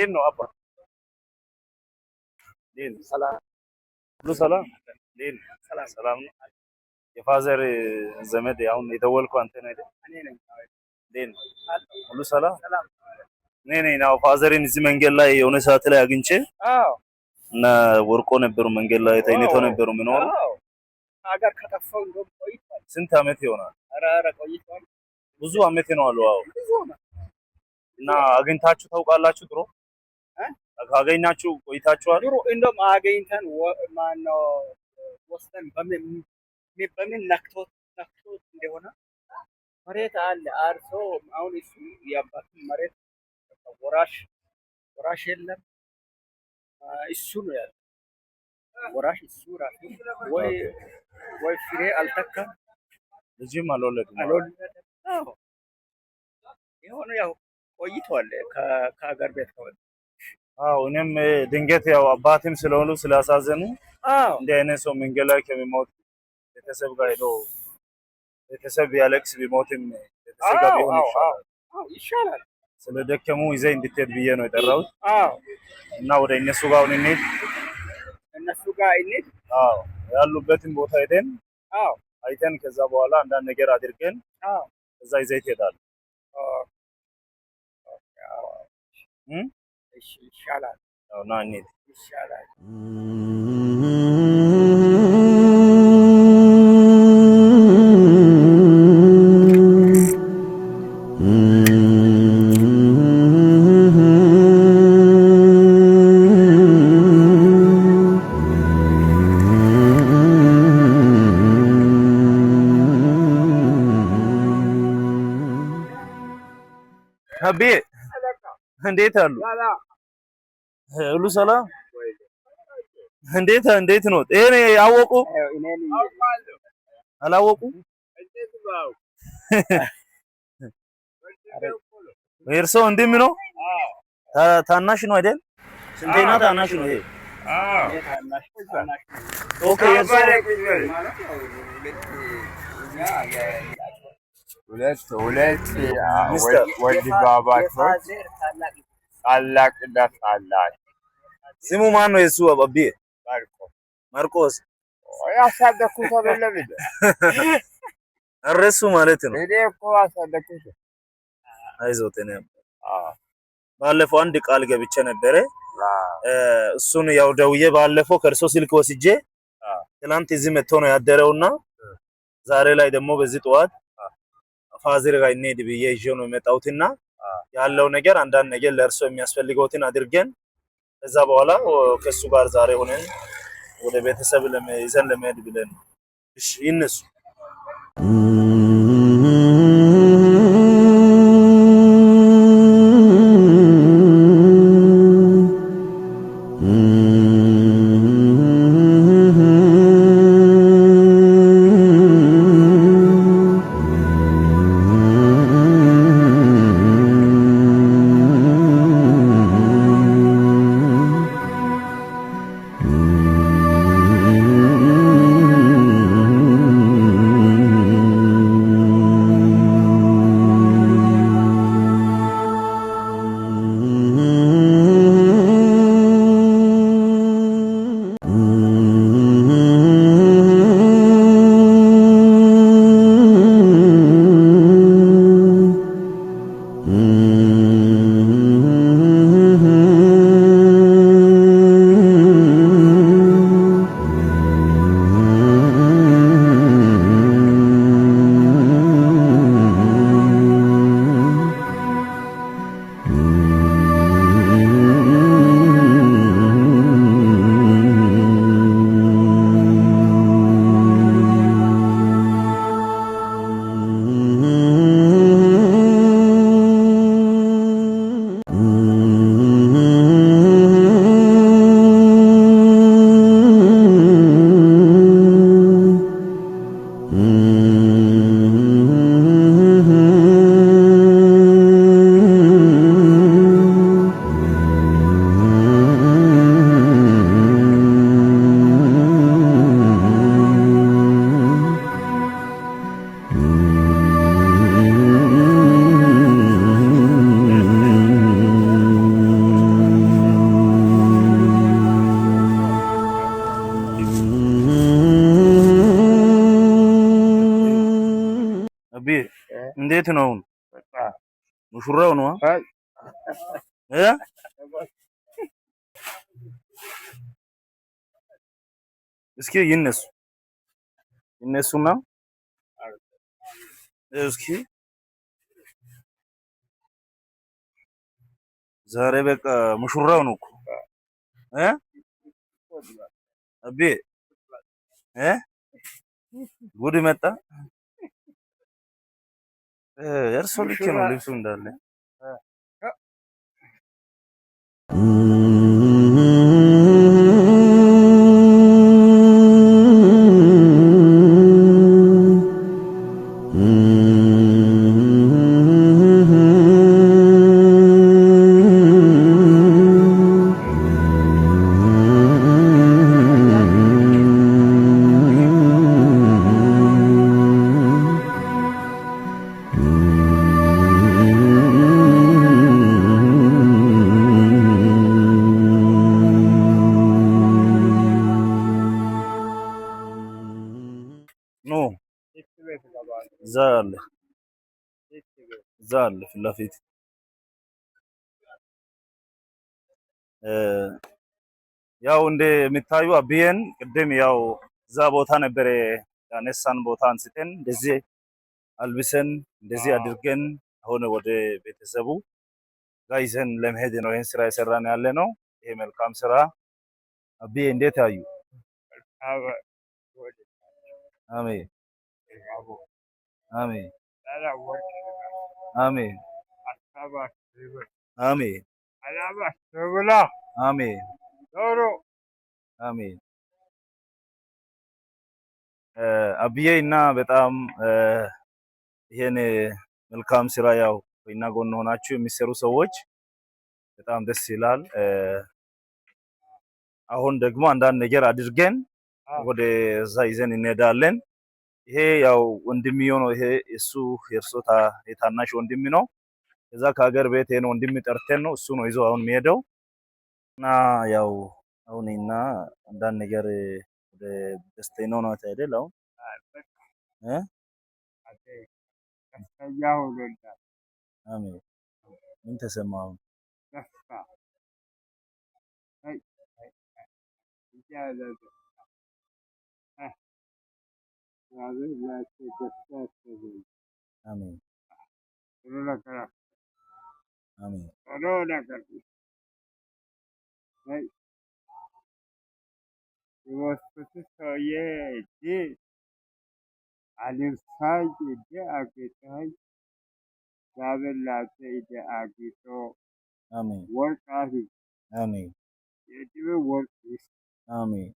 እንዴት ነው አባ? እንዴት ሰላም ሁሉ ሰላም? እንዴት ሰላም ሰላም ነው? የፋዘር ዘመድ አሁን የደወልኩ አንተ ነህ አይደል? እኔ ነኝ። እንዴት ነው ሁሉ ሰላም? ሰላም እኔ ነኝ። ነው ፋዘርን እዚህ መንገድ ላይ የሆነ ሰዓት ላይ አግኝቼ እና ወርቆ ነበሩ መንገድ ላይ ተኝተው ነበሩ የሚኖሩ ሀገር ከጠፋው እንደው ቆይቷል። ስንት አመት ይሆናል? ኧረ ቆይቷል። ብዙ አመት ነው አሉ። አዎ እና አግኝታችሁ ታውቃላችሁ? ድሮ አገኛችሁ ቆይታችኋል? ድሮ እንደውም አገኝተን ማነው ወስደን በምን ነክቶት እንደሆነ መሬት አለ አርሶ አሁን እሱ የአባቱን መሬት ወራሽ የለም እሱ ነው ያለው። ወራሽ እሱ ራሱ ወይ ፍሬ አልተካም ልጅም አልወለድም። አዎ የሆነ ያው ቆይቷል ከሀገር ቤት ከወጣ። አዎ እኔም ድንገት ያው አባቴም ስለሆኑ ስላሳዘኑ እንዲህ አይነት ሰው መንገድ ላይ ከሚሞት ቤተሰብ ጋር ሄዶ ቤተሰብ ያለቅስ ቢሞትም ቤተሰብ ጋር ቢሆን ይሻላል። ስለደከሙ ይዘህ እንድትሄድ ብዬ ነው የጠራሁት። እና ወደ እነሱ ጋር እንሂድ። አዎ ያሉበትን ቦታ ሄደን አይተን ከዛ በኋላ አንዳንድ ነገር አድርገን ከዛ ይዘህ ትሄዳለህ። እሺ ይሻላል። ና እንሂድ። ይሻላል። አቤ እንዴት አሉ? ሁሉ ሰላም? እንዴት ነው? እኔ ያወቁ አላወቁ? እርሶ እንደም ነው? ታናሽ ነው አይደል? ስንቴና ታናሽ ነው ይሄ? ኦኬ ሁለት ወልድ ባባቶች ታላቅና ታናሽ። ስሙ ማን ነው የሱ አባቢ? ማርቆስ ያሳደኩት አይደለም እንዴ? እረሱ ማለት ነው። እኔ እኮ ያሳደኩት። አይዞት እኔ ባለፈው አንድ ቃል ገብቼ ነበረ። እሱን ያው ደውዬ ባለፈው ከእርሶ ስልክ ወስጄ ትናንት እዚህ መጥቶ ነው ያደረውና ዛሬ ላይ ደግሞ በዚህ ጠዋት ፋዘር ጋር እንሂድ ብዬ ይዤው ነው የመጣሁትና ያለው ነገር አንዳንድ ነገር ለእርሶ የሚያስፈልገውትን አድርገን ከዛ በኋላ ከሱ ጋር ዛሬ ሆነን ወደ ቤተሰብ ይዘን ለመሄድ ብለን። እሺ ይነሱ። የት ነው አሁን? ሙሽራው ነው እ እስኪ ይነሱና እስኪ ዛሬ በቃ ሙሽራው ነው እኮ እ አቤ እ ጉድ መጣ። እርሶ ልክ ነው ልብሱ እንዳለ ኖ እዛ አለ ፊት ለፊት ያው እንደሚታዩ አብዬን ቅድም ያው እዛ ቦታ ነበር ያነሳን ቦታ አንስተን እንደዚህ አልብሰን እንደዚህ አድርገን አሁን ወደ ቤተሰቡ ጋር ይዘን ለመሄድ ነው ይሄን ስራ የሰራን ያለ ነው። ይሄ መልካም ስራ አብዬ እንዴት አዩ? አሜን አሜን አሜን አሜን አሜን አሜን አብዬ እና በጣም ይሄን መልካም ስራ ያው እና ጎን ሆናችሁ የሚሰሩ ሰዎች በጣም ደስ ይላል። አሁን ደግሞ አንዳንድ ነገር አድርገን ወደ እዛ ይዘን እንሄዳለን። ይሄ ያው ወንድምየው ነው። ይሄ የእርሶ የታናሽ ወንድም ነው። ከዛ ከሀገር ቤት ይሄን ወንድም ጠርተን ነው እሱ ነው ይዞ አሁን የሚሄደው እና ያው አሁን እና አንዳንድ ነገር ወደ ደስተኛ ነው አይደል? አሁን አሜን። ምን ተሰማው? አሜን አሜን አሜን አሜን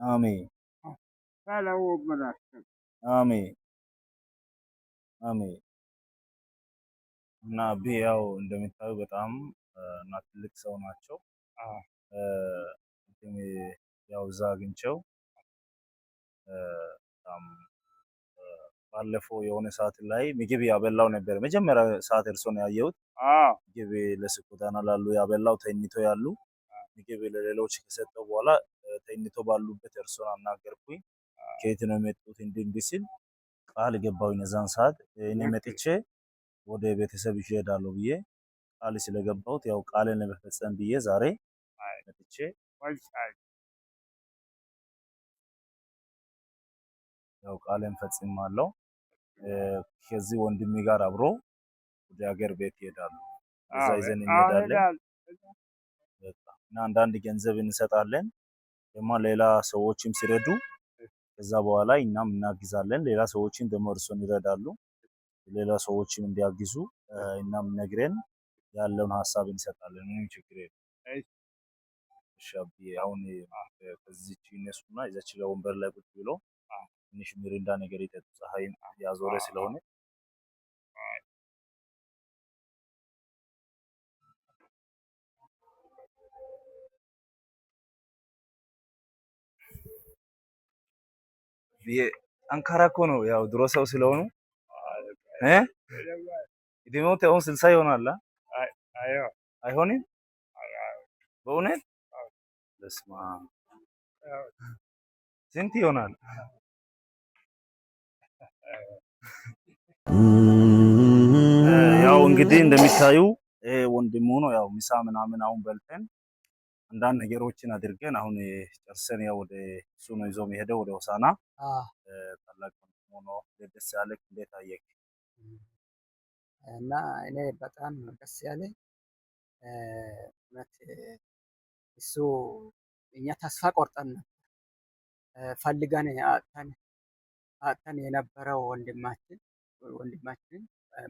አሜን አሜን አሜን እና ያው እንደሚታዩ በጣም እና ትልቅ ሰው ናቸው። ያው እዛ አግኝቸው በጣም ባለፈው የሆነ ሰዓት ላይ ምግብ ያበላው ነበር። መጀመሪያ ሰዓት እርሶ ነው ያየሁት። ምግብ ለስኩታና ላሉ ያበላው ተኝቶ ያሉ ምግብ ለሌሎች ከሰጠው በኋላ ተኝቶ ባሉበት እርሶን አናገርኩኝ። ከየት ነው የመጡት እንዲህ ሲል ቃል ገባሁኝ። እዛን ሰዓት እኔ መጥቼ ወደ ቤተሰብ ይሄዳለሁ ብዬ ቃል ስለገባሁት ያው ቃልን ለመፈጸም ብዬ ዛሬ መጥቼ ያው ቃልን ፈጽማለሁ። ከዚህ ወንድሜ ጋር አብሮ ወደ ሀገር ቤት ይሄዳሉ። እዛ ይዘን እንሄዳለን እና አንዳንድ ገንዘብ እንሰጣለን። ደግሞ ሌላ ሰዎችም ሲረዱ ከዛ በኋላ እኛም እናግዛለን። ሌላ ሰዎችም ደግሞ እርሶን ይረዳሉ። ሌላ ሰዎችም እንዲያግዙ እናም ነግረን ያለውን ሀሳብ እንሰጣለን። ምንም ችግር የለም። እሺ አብዬ አሁን ከዚህች ይነሱና እዛች ጋር ወንበር ላይ ቁጭ ብሎ ትንሽ ሚሪንዳ ነገር ይጠጡ። ፀሐይም ያዞረ ስለሆነ ጠንካራ እኮ ነው። ያው ድሮ ሰው ስለሆኑ እድሜው አሁን 60 ይሆናል። አይሆንም በእውነት በስመ አብ ስንት ይሆናል? ያው እንግዲህ እንደሚታዩ ወንድሙ ነው። ያው ምሳ ምናምን አሁን በልተን አንዳንድ ነገሮችን አድርገን አሁን ጨርሰን ያው ወደ እሱ ነው ይዞ የሚሄደው ወደ ሆሳና። ታላቅ ወንድሙ ነው። ደስ ያለህ? እንዴት አየህ? እና እኔ በጣም ደስ ያለኝ እውነት እሱ እኛ ተስፋ ቆርጠን ፈልገን አጥተን የነበረው ወንድማችን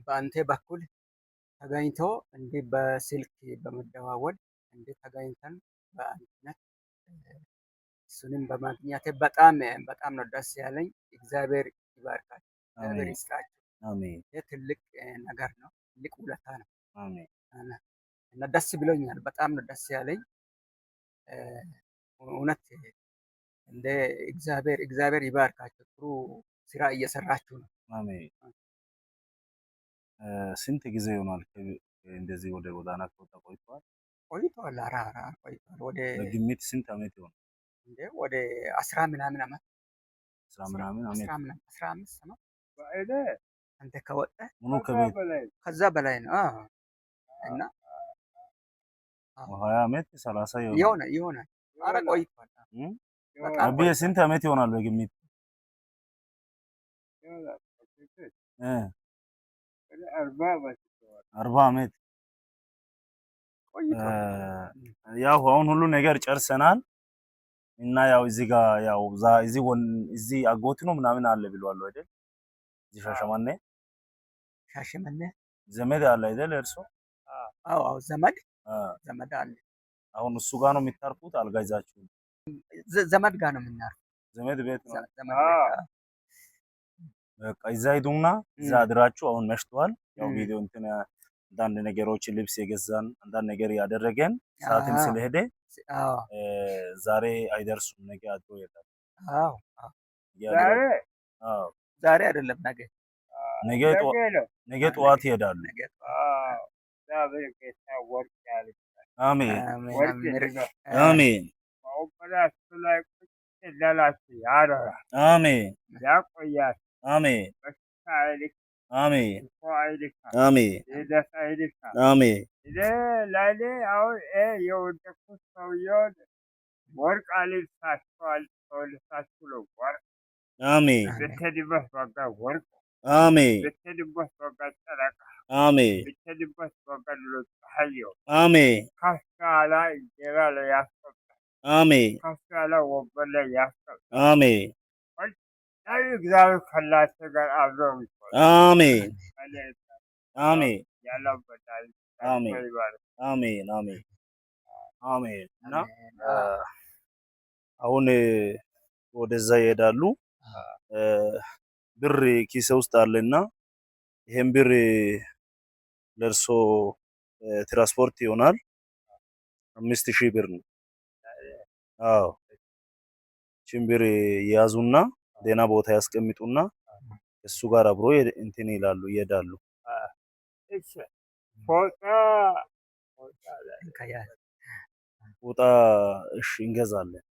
በአንተ በኩል ተገኝቶ እንዲህ በስልክ በመደዋወል እንዲህ ተገኝተን በአንድነት እሱንም በማግኘቴ በጣም ነው ደስ ያለኝ። እግዚአብሔር ይባርካቸው፣ እግዚአብሔር ይስጣቸው። አሜን። ይህ ትልቅ ነገር ነው፣ ትልቅ ውለታ ነው። አሜን። እና ደስ ብሎኛል። በጣም ነው ደስ ያለኝ። እውነት እንደ እግዚአብሔር ይባርካቸው። ጥሩ ስራ እየሰራችሁ ነው። አሜን። ስንት ጊዜ ይሆናል እንደዚህ ወደ ጎዳና ከወጣ? ቆይቷል። ቆይቷል። ወደ በግምት ስንት ዓመት ይሆናል? ወደ 10 ምናምን ዓመት 15 ዓመት አንተ ከወጣ ከዛ በላይ ነው። እና 20 ዓመት 30 ይሆናል። ኧረ ቆይቷል። አብዬ ስንት ዓመት ይሆናል በግምት? 40 ዓመት። ያው አሁን ሁሉ ነገር ጨርሰናል እና ያው እዚህ ጋር ያው እዚህ አጎት ነው ምናምን አለ ብለዋል አይደል? እዚህ ሻሸመኔ ዘመድ አለ አይደል? እርሶ? አዎ ዘመድ አለ። አሁን እሱ ጋር ነው የሚታርፉት? አልጋ ይዛችሁ? ዘመድ ጋር ነው የምናርፈው። ዘመድ ቤት ነው። በቃ እዛ ሂዱና እዛ አድራችሁ። አሁን መሽቷል። ያው ቪዲዮ እንትን አንዳንድ ነገሮችን ልብስ የገዛን አንዳንድ ነገር ያደረገን ሰዓትም ስለሄደ ዛሬ አይደርሱም። ነገ አድሮ ይሄዳል። ዛሬ አይደለም ነገ ጠዋት ይሄዳሉ። አሜን አሜን አሜን አሜን አሜን አሜን አሜን። ወርቅ አልብሳችኋል፣ ተወልሳችሁ ወርቅ አሜን። ብትሄድበት ዋጋ ወርቅ አሜን። ብትሄድበት ዋጋ ጨረቃ አሜን። ብትሄድበት ዋጋ ፀሐይ አሜን። ከፍ ያለ እንጀራ ላይ ያስቀምጣል። አሜን። ከፍ ያለ ወንበር ላይ ያስቀምጣል። አሜን። እግዚአብሔር ከእናንተ ጋር አብሮ ይሆናል። አሜን አሜን ያለበታል። አሜን አሜን አሜን አሜን። እና አሁን ወደዛ ይሄዳሉ። ብር ኪሴ ውስጥ አለና ይሄን ብር ለእርሶ ትራንስፖርት ይሆናል። 5000 ብር ነው። አዎ ይህችን ብር የያዙና ደህና ቦታ ያስቀምጡና እሱ ጋር አብሮ እንትን ይላሉ ይሄዳሉ። ፎጣ እሺ እንገዛለን።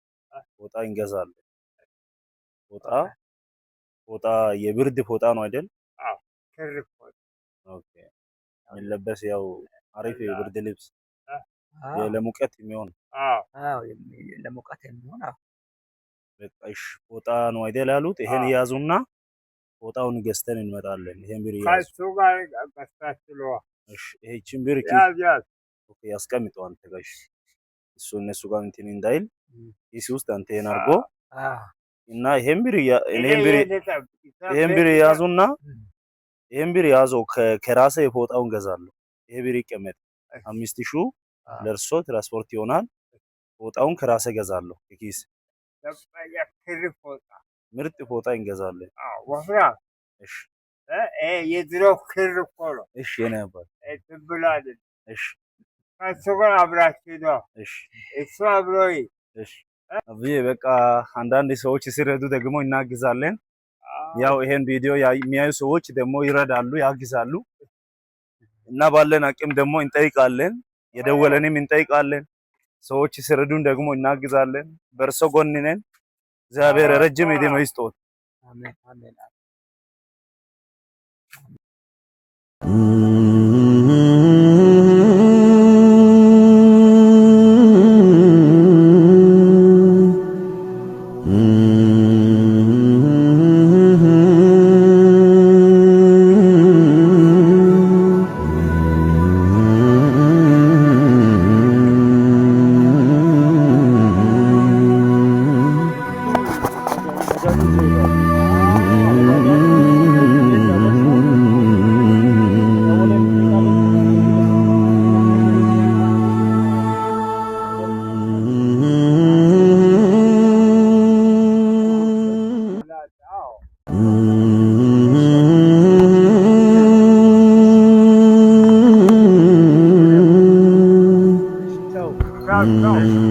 ፎጣ የብርድ ፎጣ ነው አይደል? ኦኬ። የሚለበስ ያው አሪፍ የብርድ ልብስ ለሙቀት የሚሆን በቃ እሺ ፎጣ ነው አይደል ያሉት? ይሄን ያዙና ፎጣውን ገዝተን እንመጣለን። ይሄን ብር ያዙ። እሺ ይሄችን ብር ኦኬ ያስቀምጠው አንተ ጋር እሱ እነሱ ጋር እንትን እንዳይል ኪስ ውስጥ አንተ ይሄን አድርጎ እና ይሄን ብር ያዙና ይሄን ብር ያዘው። ከራሴ ፎጣውን ገዛለሁ። ይሄ ብር ይቀመጥ። 5000 ለእርሶ ትራንስፖርት ይሆናል። ፎጣውን ከራሴ ገዛለሁ። ኪስ ምርጥ ፎጣ እንገዛለን። እሺ የድሮ ክር እኮ ነው። እሺ የኔ አባት እሺ ከእሱ ጋር አብራችሁ ነው። እሺ እሱ አብሮኝ እሺ አብዬ በቃ አንዳንድ ሰዎች ሲረዱ ደግሞ እናግዛለን። ያው ይሄን ቪዲዮ የሚያዩ ሰዎች ደግሞ ይረዳሉ፣ ያግዛሉ እና ባለን አቅም ደግሞ እንጠይቃለን። የደወለንም እንጠይቃለን። ሰዎች ሲረዱን ደግሞ እናግዛለን። በእርሶ ጎን ነን። እግዚአብሔር ረጅም ዕድሜ ይስጦት። Go, go.